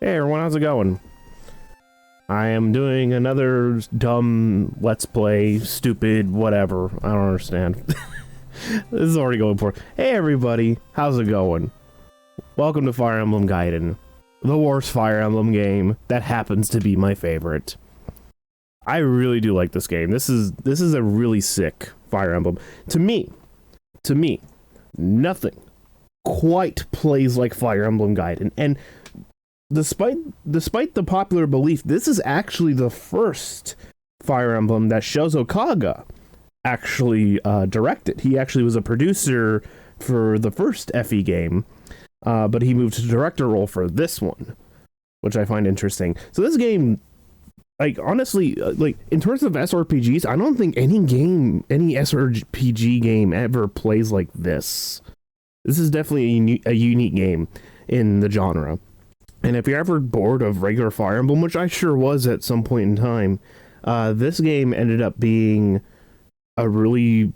Hey everyone, how's it going? I am doing another dumb let's play, stupid, whatever. I don't understand. This is already going for. Hey everybody, how's it going? Welcome to Fire Emblem Gaiden, the worst Fire Emblem game that happens to be my favorite. I really do like this game. This is a really sick Fire Emblem. To me, nothing quite plays like Fire Emblem Gaiden, and despite the popular belief, this is actually the first Fire Emblem that Shozo Kaga actually directed. He actually was a producer for the first FE game, but he moved to director role for this one, which I find interesting. So this game, like, honestly, like, in terms of SRPGs, I don't think any SRPG game ever plays like this. This is definitely a unique game in the genre. And if you're ever bored of regular Fire Emblem, which I sure was at some point in time, this game ended up being a really,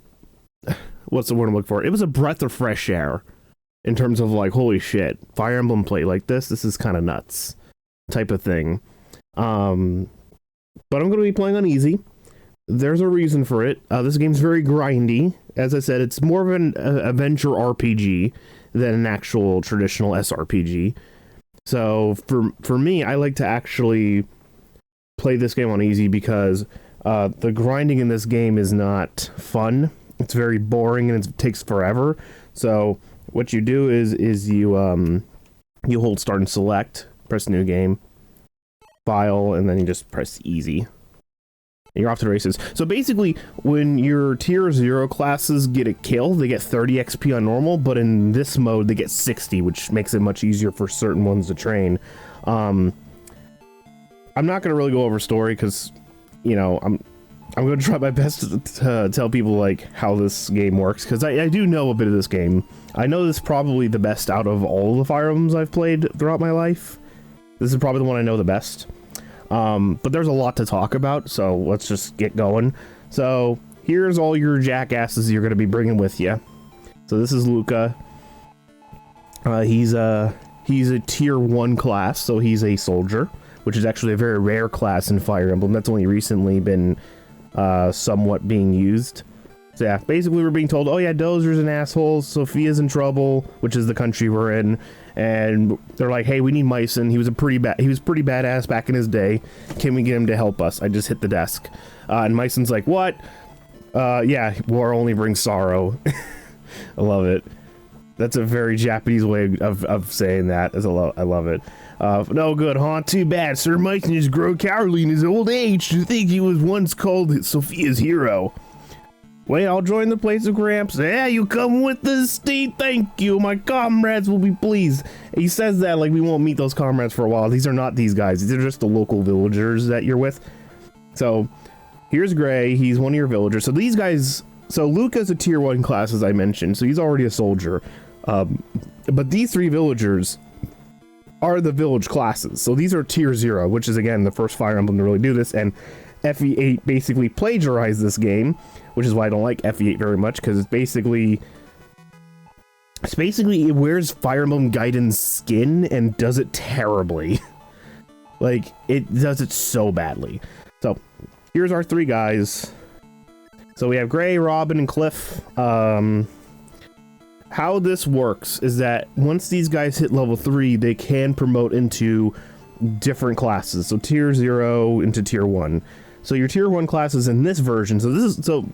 what's the word I'm looking for? It was a breath of fresh air in terms of, like, holy shit, Fire Emblem play like this is kind of nuts type of thing. But I'm going to be playing on easy. There's a reason for it. This game's very grindy. As I said, it's more of an adventure RPG than an actual traditional SRPG. So for me, I like to actually play this game on easy because the grinding in this game is not fun. It's very boring and it takes forever. So what you do is you hold start and select, press new game, file, and then you just press easy. And you're off to the races. So basically, when your tier 0 classes get a kill, they get 30 XP on normal, but in this mode, they get 60, which makes it much easier for certain ones to train. I'm not going to really go over story, because, you know, I'm going to try my best to tell people, like, how this game works, because I do know a bit of this game. I know this is probably the best out of all the Fire Emblems I've played throughout my life. This is probably the one I know the best. But there's a lot to talk about, so let's just get going. So here's all your jackasses you're going to be bringing with you. So this is Luca. He's a tier 1 class, so he's a soldier, which is actually a very rare class in Fire Emblem. That's only recently been somewhat being used. So yeah, basically we're being told, oh yeah, Dozer's an asshole, Sophia's in trouble, which is the country we're in, and they're like, hey, we need Myson. He was pretty badass back in his day. Can we get him to help us? I just hit the desk. And Myson's like, what? Yeah, war only brings sorrow. I love it. That's a very Japanese way of saying that. I love it. No good, huh? Too bad. Sir Myson just grew cowardly in his old age to think he was once called Sophia's hero. Wait, I'll join the place of Gramps. Yeah, you come with us, Steve. Thank you. My comrades will be pleased. He says that like we won't meet those comrades for a while. These are not these guys. These are just the local villagers that you're with. So, here's Gray. He's one of your villagers. So these guys... So Luca's a tier 1 class, as I mentioned. So he's already a soldier. But these 3 villagers are the village classes. So these are tier 0, which is, again, the first Fire Emblem to really do this. And FE8 basically plagiarized this game, which is why I don't like FE8 very much, because it's basically it wears Fire Emblem Gaiden's skin and does it terribly. Like, it does it so badly. So, here's our 3 guys. So we have Gray, Robin, and Cliff. How this works is that once these guys hit level 3, they can promote into different classes. So tier 0 into tier 1. So your tier 1 classes in this version, so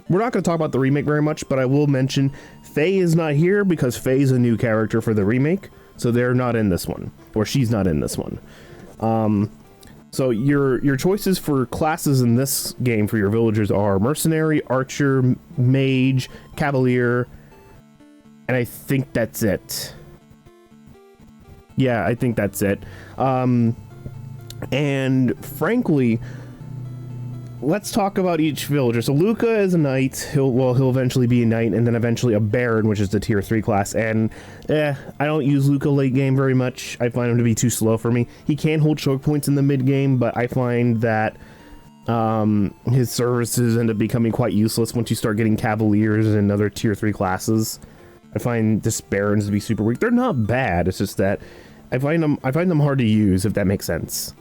we're not going to talk about the remake very much, but I will mention Faye is not here because Faye's a new character for the remake, so they're not in this one, or she's not in this one. So your choices for classes in this game for your villagers are Mercenary, Archer, Mage, Cavalier, and I think that's it. Yeah, I think that's it. And frankly, let's talk about each villager. So Luca is a knight. He'll eventually be a knight, and then eventually a baron, which is the tier 3 class. And I don't use Luca late game very much. I find him to be too slow for me. He can hold choke points in the mid game, but I find that his services end up becoming quite useless once you start getting cavaliers and other tier 3 classes. I find this barons to be super weak. They're not bad. It's just that I find them hard to use, if that makes sense.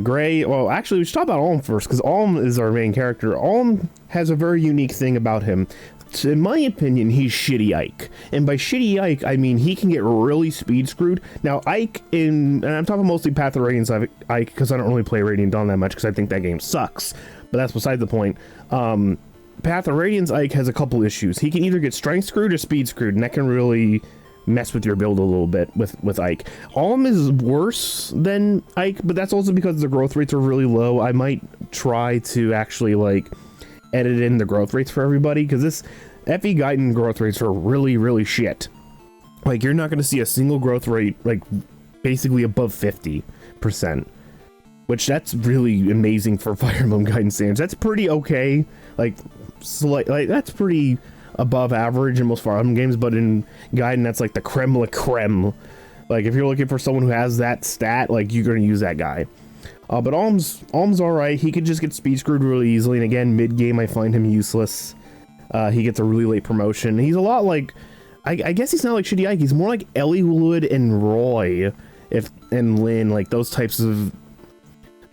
Gray, well, actually, we should talk about Alm first, because Alm is our main character. Alm has a very unique thing about him. So in my opinion, he's shitty Ike. And by shitty Ike, I mean he can get really speed screwed. Now, Ike and I'm talking mostly Path of Radiance Ike, because I don't really play Radiant Dawn that much, because I think that game sucks. But that's beside the point. Path of Radiance Ike has a couple issues. He can either get strength screwed or speed screwed, and that can really mess with your build a little bit with Ike. Alm is worse than Ike, but that's also because the growth rates are really low. I might try to actually, like, edit in the growth rates for everybody, because this FE Gaiden growth rates are really, really shit. Like, you're not going to see a single growth rate, like, basically above 50%. Which, that's really amazing for Fire Emblem Gaiden standards. That's pretty okay. Like, that's pretty above average in most Fire Emblem games, but in Gaiden, that's like the creme la creme. Like, if you're looking for someone who has that stat, like, you're going to use that guy. But Alm's alright. He could just get speed screwed really easily, and again, mid-game, I find him useless. He gets a really late promotion. He's a lot like... I guess he's not like Shitty Ike. He's more like Eliwood and Roy, and Lynn, like those types of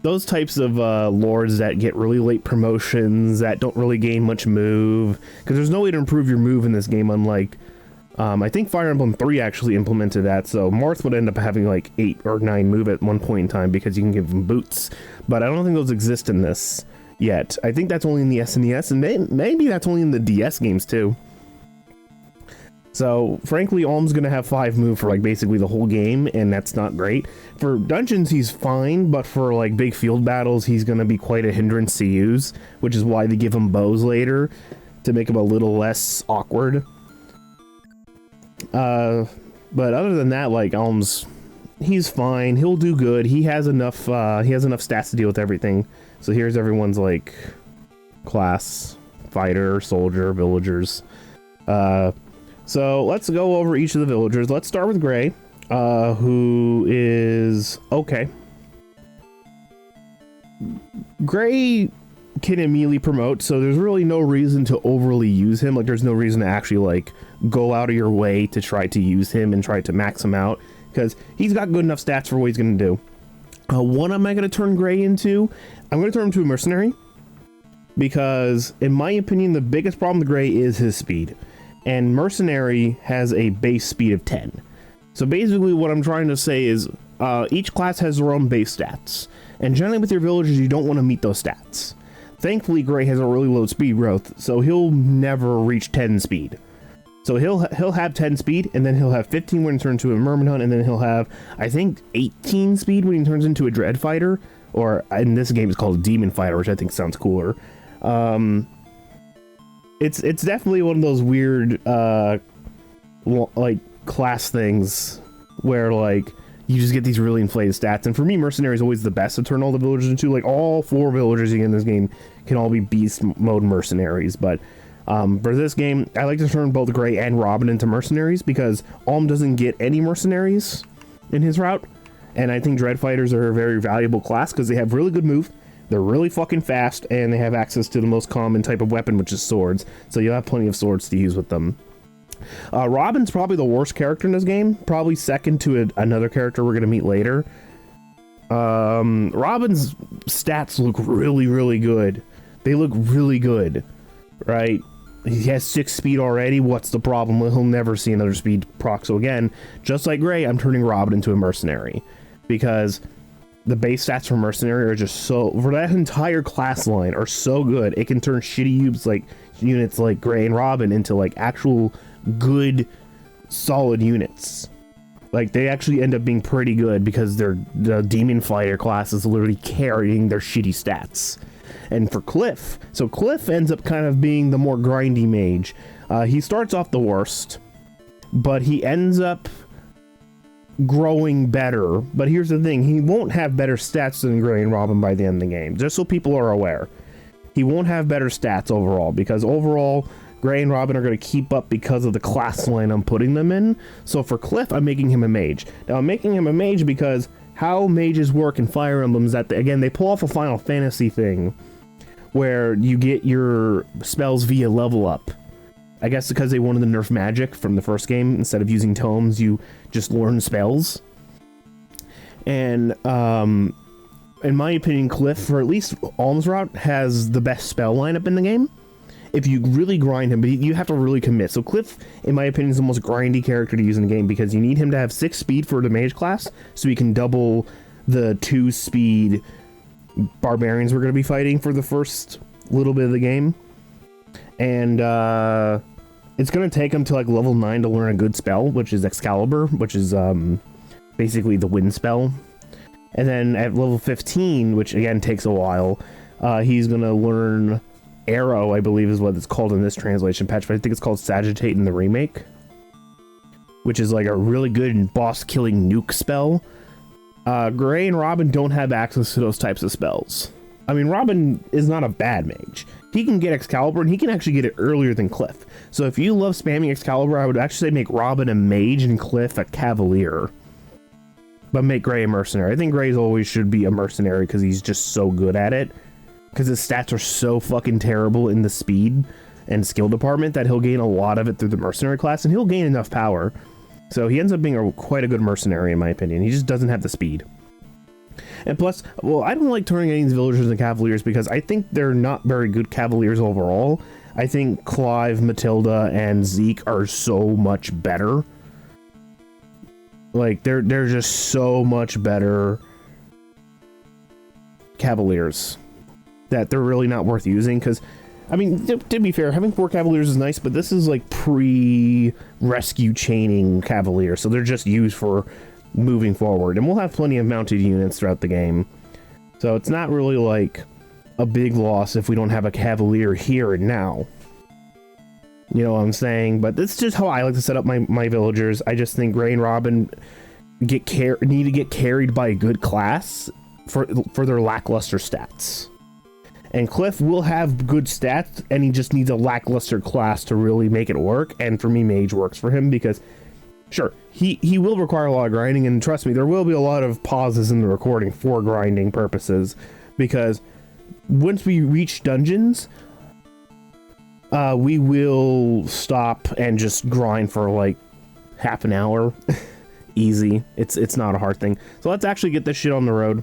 lords that get really late promotions, that don't really gain much move, because there's no way to improve your move in this game, unlike I think Fire Emblem 3 actually implemented that, so Marth would end up having like 8 or 9 move at one point in time because you can give him boots, but I don't think those exist in this yet. I think that's only in the SNES, and maybe that's only in the DS games too. So, frankly, Alm's gonna have 5 move for, like, basically the whole game, and that's not great. For dungeons, he's fine, but for, like, big field battles, he's gonna be quite a hindrance to use, which is why they give him bows later, to make him a little less awkward. But other than that, like, he's fine, he'll do good, he has enough stats to deal with everything. So here's everyone's, like, class, fighter, soldier, villagers. So let's go over each of the villagers. Let's start with Gray, who is okay. Gray can immediately promote, so there's really no reason to overly use him. Like, there's no reason to actually, like, go out of your way to try to use him and try to max him out, because he's got good enough stats for what he's going to do. What am I going to turn Gray into? I'm going to turn him into a mercenary, because, in my opinion, the biggest problem with Gray is his speed. And Mercenary has a base speed of 10. So basically what I'm trying to say is each class has their own base stats. And generally with your villagers, you don't want to meet those stats. Thankfully, Gray has a really low speed growth, so he'll never reach 10 speed. So he'll have 10 speed, and then he'll have 15 when he turns into a Merman Hunt, and then he'll have, I think, 18 speed when he turns into a Dread Fighter. Or in this game, it's called a Demon Fighter, which I think sounds cooler. It's definitely one of those weird, like, class things where, like, you just get these really inflated stats. And for me, Mercenary is always the best to turn all the villagers into. Like, all 4 villagers you get in this game can all be beast mode mercenaries. But for this game, I like to turn both Gray and Robin into mercenaries, because Alm doesn't get any mercenaries in his route. And I think Dread Fighters are a very valuable class, because they have really good move. They're really fucking fast, and they have access to the most common type of weapon, which is swords. So you'll have plenty of swords to use with them. Robin's probably the worst character in this game. Probably second to another character we're going to meet later. Robin's stats look really, really good. They look really good, right? He has 6 speed already. What's the problem? He'll never see another speed proc. So again, just like Gray, I'm turning Robin into a mercenary, because the base stats for Mercenary are just so, for that entire class line, are so good. It can turn shitty units like Gray and Robin into, like, actual good, solid units. Like, they actually end up being pretty good, because the Demon Fighter class is literally carrying their shitty stats. And for Cliff, so Cliff ends up kind of being the more grindy mage. He starts off the worst, but he ends up growing better. But here's the thing, he won't have better stats than Gray and Robin by the end of the game, just so people are aware. He won't have better stats overall, because overall Gray and Robin are going to keep up because of the class line I'm putting them in. So for Cliff, I'm making him a mage. Now I'm making him a mage because how mages work in Fire Emblem is that, again, they pull off a Final Fantasy thing where you get your spells via level up. I guess because they wanted to nerf magic from the first game. Instead of using tomes, you just learn spells. And in my opinion, Cliff, or at least Almsrot, has the best spell lineup in the game. If you really grind him, but you have to really commit. So Cliff, in my opinion, is the most grindy character to use in the game because you need him to have 6 speed for the mage class, so he can double the 2 speed barbarians we're going to be fighting for the first little bit of the game. And it's going to take him to like level 9 to learn a good spell, which is Excalibur, which is basically the wind spell. And then at level 15, which again takes a while, he's going to learn Arrow, I believe is what it's called in this translation patch, but I think it's called Sagitate in the remake, which is like a really good boss-killing nuke spell. Gray and Robin don't have access to those types of spells. I mean, Robin is not a bad mage. He can get Excalibur, and he can actually get it earlier than Cliff. So if you love spamming Excalibur, I would actually say make Robin a mage and Cliff a cavalier. But make Gray a mercenary. I think Gray's always should be a mercenary because he's just so good at it. Because his stats are so fucking terrible in the speed and skill department that he'll gain a lot of it through the mercenary class, and he'll gain enough power. So he ends up being quite a good mercenary in my opinion. He just doesn't have the speed. And plus, well, I don't like turning any of these villagers into cavaliers because I think they're not very good cavaliers overall. I think Clive, Matilda, and Zeke are so much better. Like, they're just so much better cavaliers that they're really not worth using. Because, I mean, to be fair, having 4 cavaliers is nice, but this is like pre-rescue chaining cavaliers, so they're just used for moving forward. And we'll have plenty of mounted units throughout the game, so it's not really like a big loss if we don't have a cavalier here and now. You know what I'm saying? But that's just how I like to set up my villagers. I just think Gray and Robin need to get carried by a good class for their lackluster stats. And Cliff will have good stats, and he just needs a lackluster class to really make it work. And for me, Mage works for him because, sure, he will require a lot of grinding, and trust me, there will be a lot of pauses in the recording for grinding purposes, because once we reach dungeons, we will stop and just grind for like half an hour. Easy. It's not a hard thing. So let's actually get this shit on the road.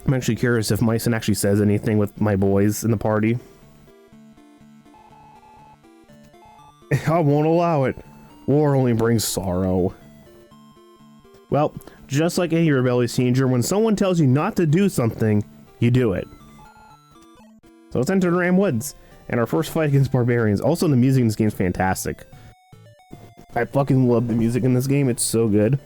I'm actually curious if Myson actually says anything with my boys in the party. I won't allow it. War only brings sorrow. Well, just like any rebellious teenager, when someone tells you not to do something, you do it. So let's enter the Ram Woods. And our first fight against barbarians. Also, the music in this game is fantastic. I fucking love the music in this game. It's so good.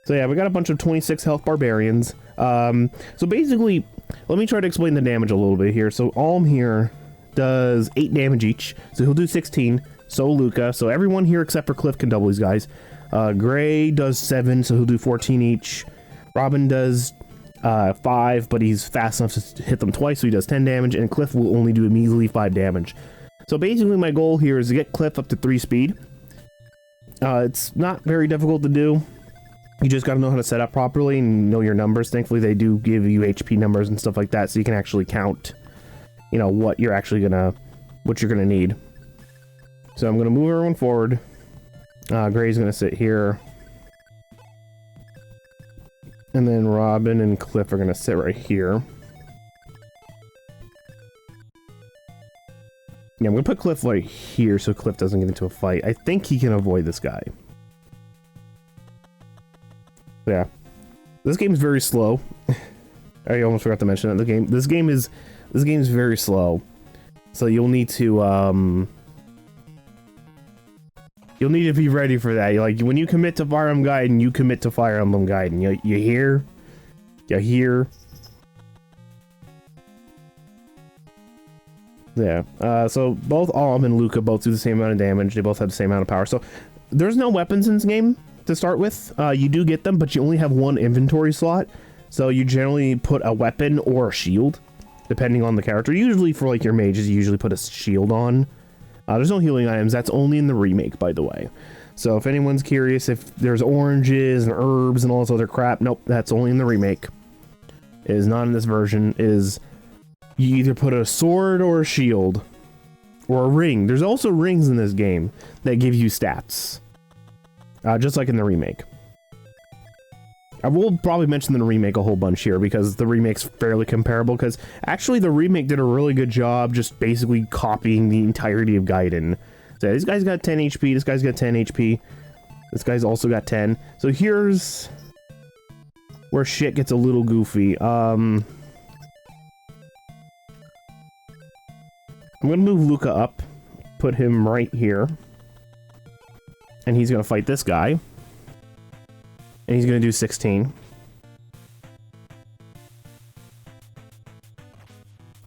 So yeah, we got a bunch of 26 health barbarians. So basically, let me try to explain the damage a little bit here. So Alm here does 8 damage each. So he'll do 16. So Luca. So everyone here except for Cliff can double these guys. Gray does 7, so he'll do 14 each. Robin does 5, but he's fast enough to hit them twice, so he does 10 damage, and Cliff will only do a measly 5 damage. So basically my goal here is to get Cliff up to 3 speed. It's not very difficult to do. You just gotta know how to set up properly and know your numbers. Thankfully they do give you HP numbers and stuff like that, so you can actually count, you know, what you're gonna need. So I'm gonna move everyone forward. Gray's gonna sit here. And then Robin and Cliff are gonna sit right here. Yeah, I'm gonna put Cliff right here so Cliff doesn't get into a fight. I think he can avoid this guy. Yeah. This game is very slow. I almost forgot to mention that. This game is very slow. So you'll need to be ready for that. Like, when you commit to Fire Emblem Gaiden, you commit to Fire Emblem Gaiden. You hear? You hear? Yeah. So both Alm and Luca both do the same amount of damage. They both have the same amount of power. So there's no weapons in this game to start with. You do get them, but you only have 1 inventory slot. So you generally put a weapon or a shield, depending on the character. Usually for like your mages, you usually put a shield on. There's no healing items. That's only in the remake, by the way. So if anyone's curious if there's oranges and herbs and all this other crap, nope, that's only in the remake. It is not in this version. You either put a sword or a shield or a ring. There's also rings in this game that give you stats, just like in the remake. I will probably mention the remake a whole bunch here because the remake's fairly comparable, because actually the remake did a really good job just basically copying the entirety of Gaiden. So this guy's got 10 HP, this guy's got 10 HP, this guy's also got 10. So here's where shit gets a little goofy. I'm gonna move Luca up, put him right here, and he's gonna fight this guy. And he's gonna do 16.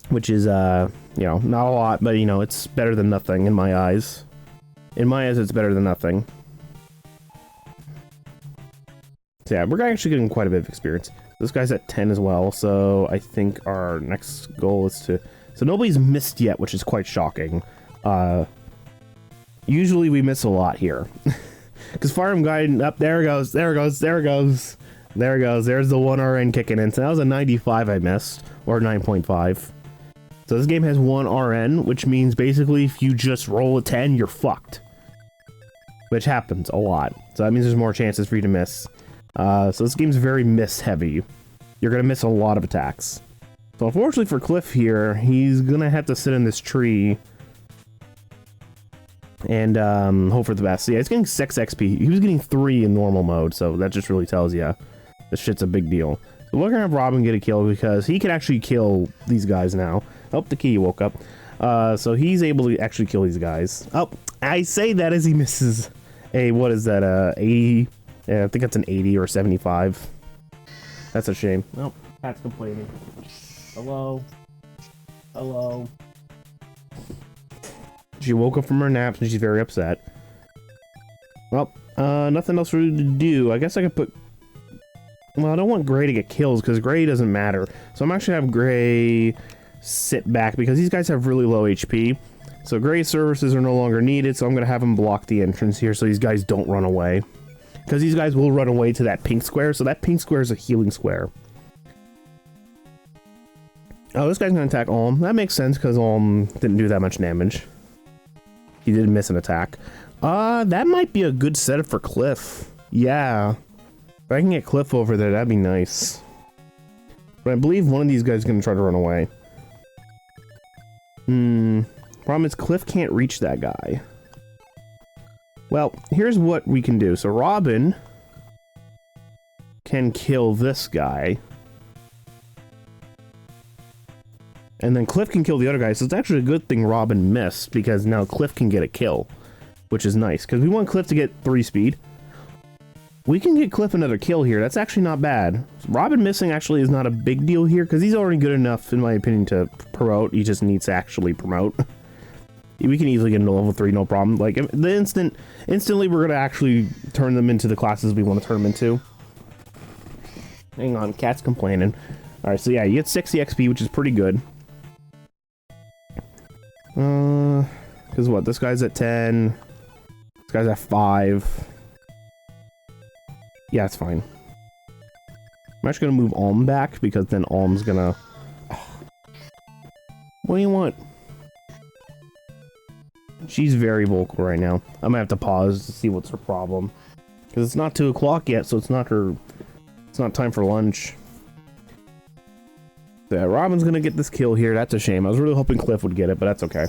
Which is, you know, not a lot, but, you know, it's better than nothing in my eyes. In my eyes, it's better than nothing. So yeah, we're actually getting quite a bit of experience. This guy's at 10 as well, so I think our next goal is to... So nobody's missed yet, which is quite shocking. Usually we miss a lot here. Because Fire Emblem Gaiden, up there it goes, there it goes, there it goes, there it goes, there's the 1 RN kicking in. So that was a 95 I missed, or 9.5. So this game has 1 RN, which means basically if you just roll a 10, you're fucked. Which happens a lot. So that means there's more chances for you to miss. So this game's very miss heavy. You're gonna miss a lot of attacks. So unfortunately for Cliff here, he's gonna have to sit in this tree and hope for the best. So yeah, he's getting 6 XP. He was getting 3 in normal mode, so that just really tells you this shit's a big deal. So we're gonna have Robin get a kill because he can actually kill these guys now. Oh, the key woke up. So he's able to actually kill these guys. Oh, I say that as he misses a, what is that, 80? Yeah, I think that's an 80 or 75. That's a shame. Oh, Pat's complaining. Hello? Hello? She woke up from her nap and she's very upset. Well, nothing else really to do. I guess I could put... Well, I don't want Gray to get kills because Gray doesn't matter. So I'm actually have Gray sit back because these guys have really low HP. So Gray's services are no longer needed, so I'm going to have him block the entrance here so these guys don't run away. Because these guys will run away to that pink square, so that pink square is a healing square. Oh, this guy's going to attack Alm. That makes sense because Alm didn't do that much damage. He did miss an attack. That might be a good setup for Cliff. Yeah. If I can get Cliff over there, that'd be nice. But I believe one of these guys is going to try to run away. Problem is Cliff can't reach that guy. Well, here's what we can do. So Robin can kill this guy. And then Cliff can kill the other guy. So it's actually a good thing Robin missed because now Cliff can get a kill, which is nice because we want Cliff to get 3 speed. We can get Cliff another kill here. That's actually not bad. Robin missing actually is not a big deal here because he's already good enough, in my opinion, to promote. He just needs to actually promote. We can easily get into level 3, no problem. Like, instantly we're going to actually turn them into the classes we want to turn them into. Hang on, Cat's complaining. Alright, so yeah, you get 60 XP, which is pretty good. Because what, this guy's at 10. This guy's at 5. Yeah, it's fine. I'm actually going to move Alm back, because then Alm's gonna... What do you want? She's very vocal right now. I'm gonna have to pause to see what's her problem. Because it's not 2 o'clock yet, so it's not time for lunch. Yeah, Robin's gonna get this kill here. That's a shame. I was really hoping Cliff would get it, but that's okay.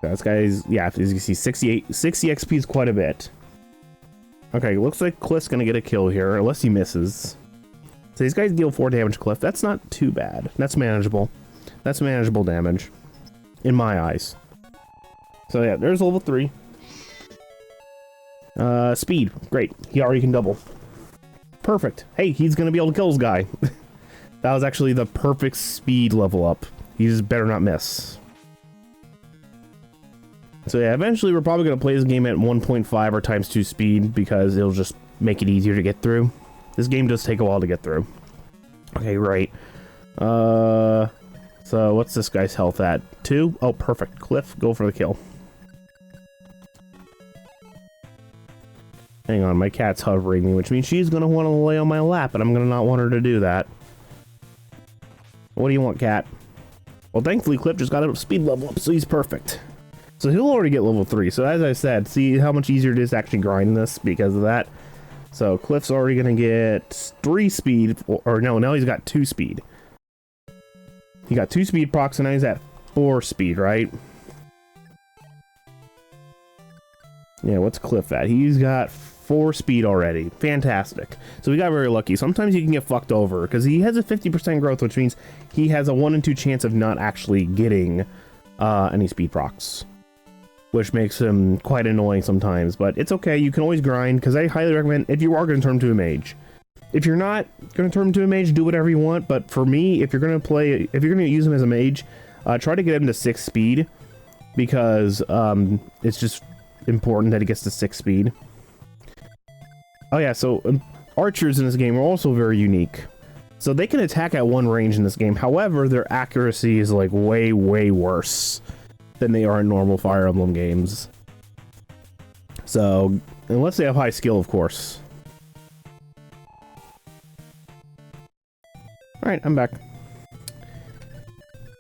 Yeah, this guy's, yeah, as you can see, 60 XP is quite a bit. Okay, looks like Cliff's gonna get a kill here, unless he misses. So these guys deal 4 damage to Cliff. That's not too bad. That's manageable. That's manageable damage. In my eyes. So yeah, there's level 3. Speed. Great. He already can double. Perfect. Hey, he's gonna be able to kill this guy. That was actually the perfect speed level up. He just better not miss. So yeah, eventually we're probably gonna play this game at 1.5 or ×2 speed because it'll just make it easier to get through. This game does take a while to get through. Okay, right. So what's this guy's health at? 2? Oh, perfect. Cliff, go for the kill. Hang on, my cat's hovering me, which means she's gonna want to lay on my lap, and I'm gonna not want her to do that. What do you want, cat? Well, thankfully, Cliff just got a speed level up, so he's perfect. So he'll already get level 3. So as I said, see how much easier it is to actually grind this because of that. So Cliff's already going to get 3 speed, or no, now he's got 2 speed. He got 2 speed procs, and now he's at 4 speed, right? Yeah, what's Cliff at? He's got 4 speed already. Fantastic. So we got very lucky. Sometimes you can get fucked over because he has a 50% growth, which means he has a 1 in 2 chance of not actually getting any speed procs, which makes him quite annoying sometimes. But it's okay. You can always grind because I highly recommend if you are going to turn him to a mage. If you're not going to turn him to a mage, do whatever you want. But for me, if you're going to use him as a mage, try to get him to 6 speed because it's just important that he gets to 6 speed. Oh yeah, so archers in this game are also very unique. So they can attack at 1 range in this game. However, their accuracy is like way, way worse than they are in normal Fire Emblem games. So, unless they have high skill, of course. Alright, I'm back.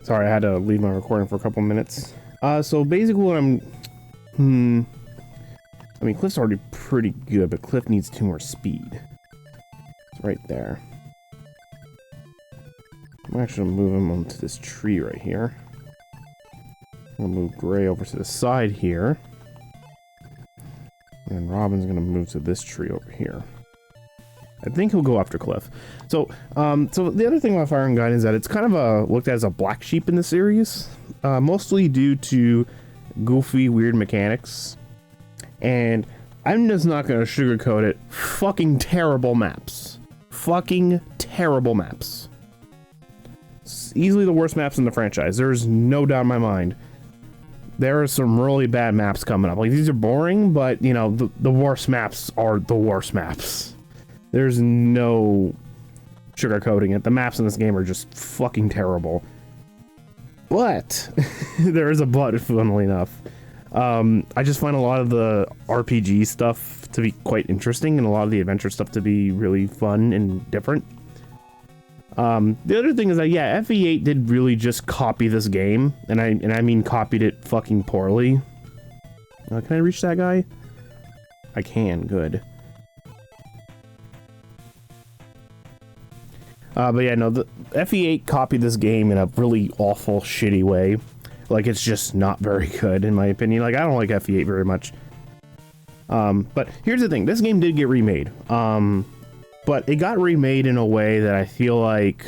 Sorry, I had to leave my recording for a couple minutes. So basically what I mean, Cliff's already pretty good, but Cliff needs 2 more speed. It's right there. I'm actually gonna move him onto this tree right here. I'm gonna move Gray over to the side here. And Robin's gonna move to this tree over here. I think he'll go after Cliff. So, so the other thing about Fire Emblem Gaiden is that it's kind of looked at as a black sheep in the series, mostly due to goofy, weird mechanics. And I'm just not gonna sugarcoat it. Fucking terrible maps. Fucking terrible maps. It's easily the worst maps in the franchise. There's no doubt in my mind. There are some really bad maps coming up. Like, these are boring, but, you know, the worst maps are the worst maps. There's no sugarcoating it. The maps in this game are just fucking terrible. But, there is a but, funnily enough. I just find a lot of the RPG stuff to be quite interesting and a lot of the adventure stuff to be really fun and different. The other thing is that, yeah, FE8 did really just copy this game, and I mean copied it fucking poorly. Can I reach that guy? I can, good. But yeah, no, the FE8 copied this game in a really awful, shitty way. Like, it's just not very good, in my opinion. Like, I don't like FE8 very much. But here's the thing. This game did get remade. But it got remade in a way that I feel like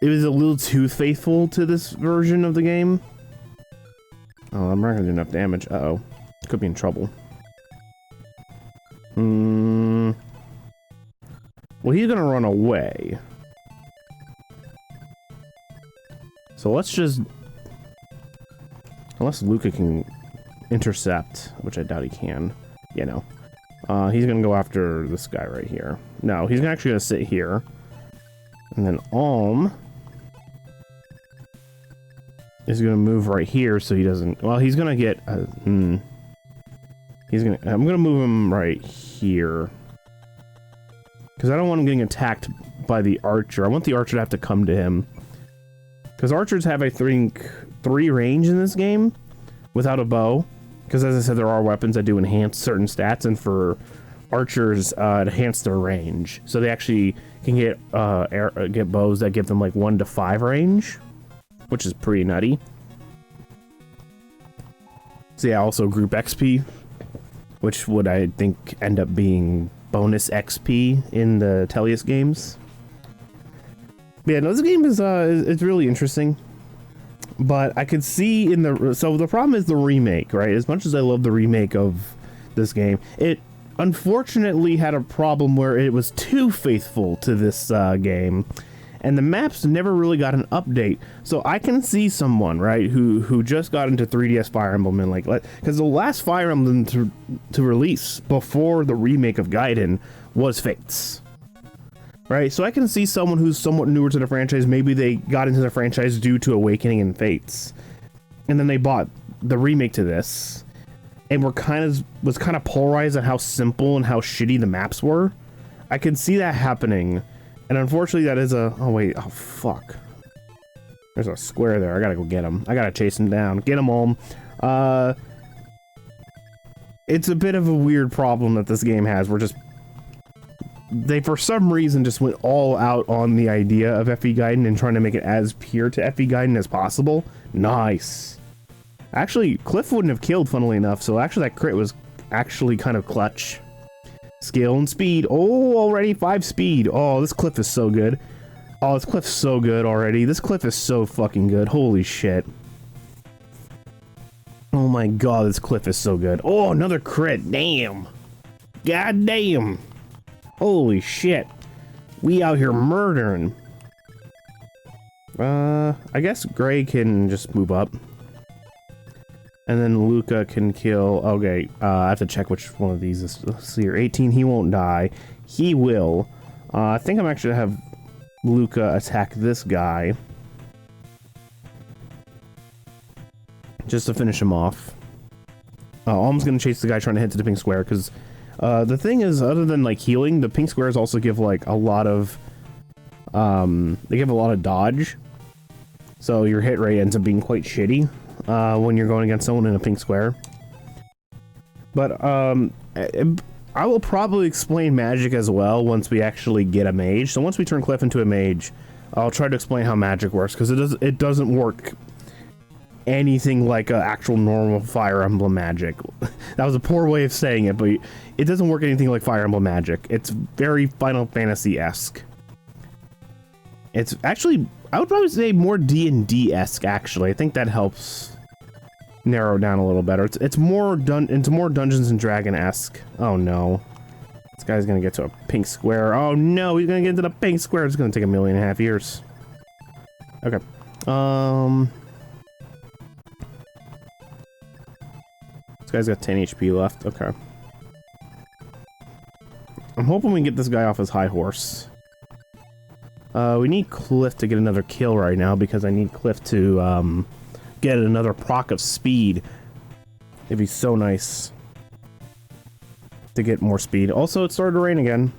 it was a little too faithful to this version of the game. Oh, I'm not gonna do enough damage. Uh-oh. Could be in trouble. Well, he's gonna run away. So let's just... Unless Luca can intercept, which I doubt he can. Yeah, no. He's gonna go after this guy right here. No, he's actually gonna sit here. And then Alm is gonna move right here so he doesn't... Well, he's gonna get... He's gonna... I'm gonna move him right here. Because I don't want him getting attacked by the archer. I want the archer to have to come to him. Because archers have, I think, 3 range in this game without a bow. Because as I said, there are weapons that do enhance certain stats, and for archers, enhance their range. So they actually can get bows that give them like 1 to 5 range, which is pretty nutty. So yeah, also group XP, which would, I think, end up being bonus XP in the Tellius games. But yeah, no, this game is it's really interesting. But I could see in the... So the problem is the remake, right? As much as I love the remake of this game, it unfortunately had a problem where it was too faithful to this game. And the maps never really got an update. So I can see someone, right, who just got into 3DS Fire Emblem and like... Because the last Fire Emblem to release before the remake of Gaiden was Fates. Right, so I can see someone who's somewhat newer to the franchise. Maybe they got into the franchise due to Awakening and Fates, and then they bought the remake to this, and was kind of polarized on how simple and how shitty the maps were. I can see that happening, and unfortunately, that is a... Oh wait, oh fuck! There's a square there. I gotta go get him. I gotta chase him down. Get him home. It's a bit of a weird problem that this game has. They, for some reason, just went all out on the idea of FE Gaiden and trying to make it as pure to FE Gaiden as possible. Nice. Actually, Cliff wouldn't have killed, funnily enough, so actually that crit was actually kind of clutch. Skill and speed. Oh, already 5 speed. Oh, this Cliff is so good. Oh, this Cliff's so good already. This Cliff is so fucking good. Holy shit. Oh my god, this Cliff is so good. Oh, another crit. Damn. God damn. Holy shit. We out here murdering. I guess Gray can just move up. And then Luca can kill... Okay, I have to check which one of these is... Let's see here. 18, he won't die. He will. I think I'm actually gonna have Luca attack this guy. Just to finish him off. I'm just gonna chase the guy trying to hit to the pink square, because the thing is, other than like healing, the pink squares also give like a lot of they give a lot of dodge, so your hit rate ends up being quite shitty when you're going against someone in a pink square. But I will probably explain magic as well once we actually get a mage. So once we turn Cliff into a mage, I'll try to explain how magic works, because it doesn't work anything like an actual normal Fire Emblem magic. That was a poor way of saying it, but it doesn't work anything like Fire Emblem magic. It's very Final Fantasy-esque. It's actually, I would probably say more D&D-esque, actually. I think that helps narrow down a little better. It's more Dungeons and Dragon-esque. Oh no. This guy's gonna get to a pink square. Oh no, he's gonna get into the pink square. It's gonna take 1.5 million years. Okay. This guy's got 10 HP left. Okay. I'm hoping we can get this guy off his high horse. We need Cliff to get another kill right now, because I need Cliff to get another proc of speed. It'd be so nice to get more speed. Also, it started to rain again.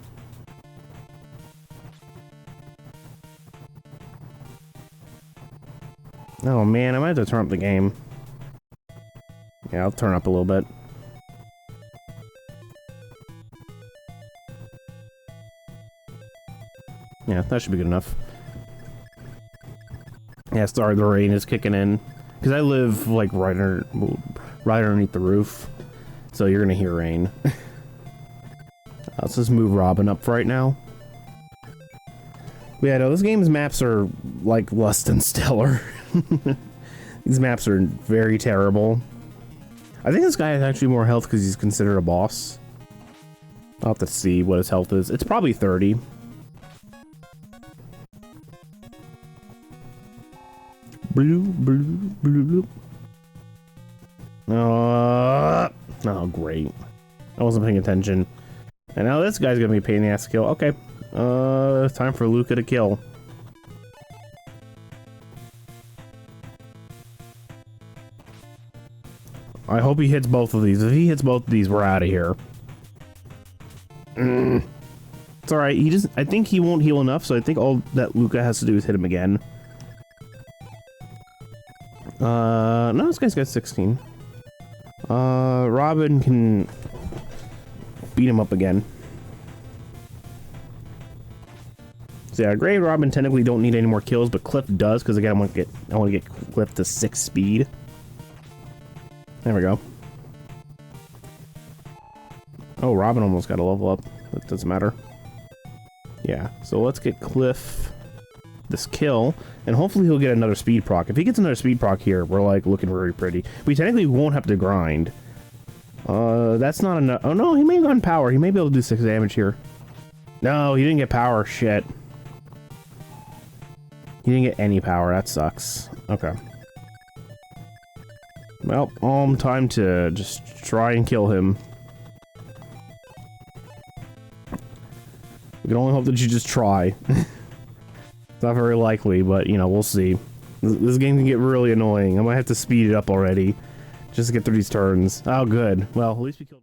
Oh man, I might have to turn up the game. Yeah, I'll turn up a little bit. Yeah, that should be good enough. Yeah, sorry, the rain is kicking in. Because I live, like, right underneath the roof. So you're gonna hear rain. Let's just move Robin up for right now. But yeah, no, this game's maps are, like, less than stellar. These maps are very terrible. I think this guy has actually more health because he's considered a boss. I'll have to see what his health is. It's probably 30. Oh, great. I wasn't paying attention. And now this guy's gonna be a pain in the ass to kill. Okay. It's time for Luca to kill. I hope he hits both of these. If he hits both of these, we're out of here. It's alright. I think he won't heal enough, so I think all that Luca has to do is hit him again. No, this guy's got 16. Robin can beat him up again. So yeah, Gray and Robin technically don't need any more kills, but Cliff does, because again, I want to get Cliff to 6 speed. There we go. Oh, Robin almost got a level up. That doesn't matter. Yeah, so let's get Cliff this kill, and hopefully he'll get another speed proc. If he gets another speed proc here, we're like looking very pretty. We technically won't have to grind. That's not enough. Oh no, he may have gotten power. He may be able to do 6 damage here. No, he didn't get power. Shit. He didn't get any power. That sucks. Okay. Well, time to just try and kill him. We can only hope that you just try. It's not very likely, but, you know, we'll see. This game can get really annoying. I might have to speed it up already just to get through these turns. Oh, good. Well, at least we killed...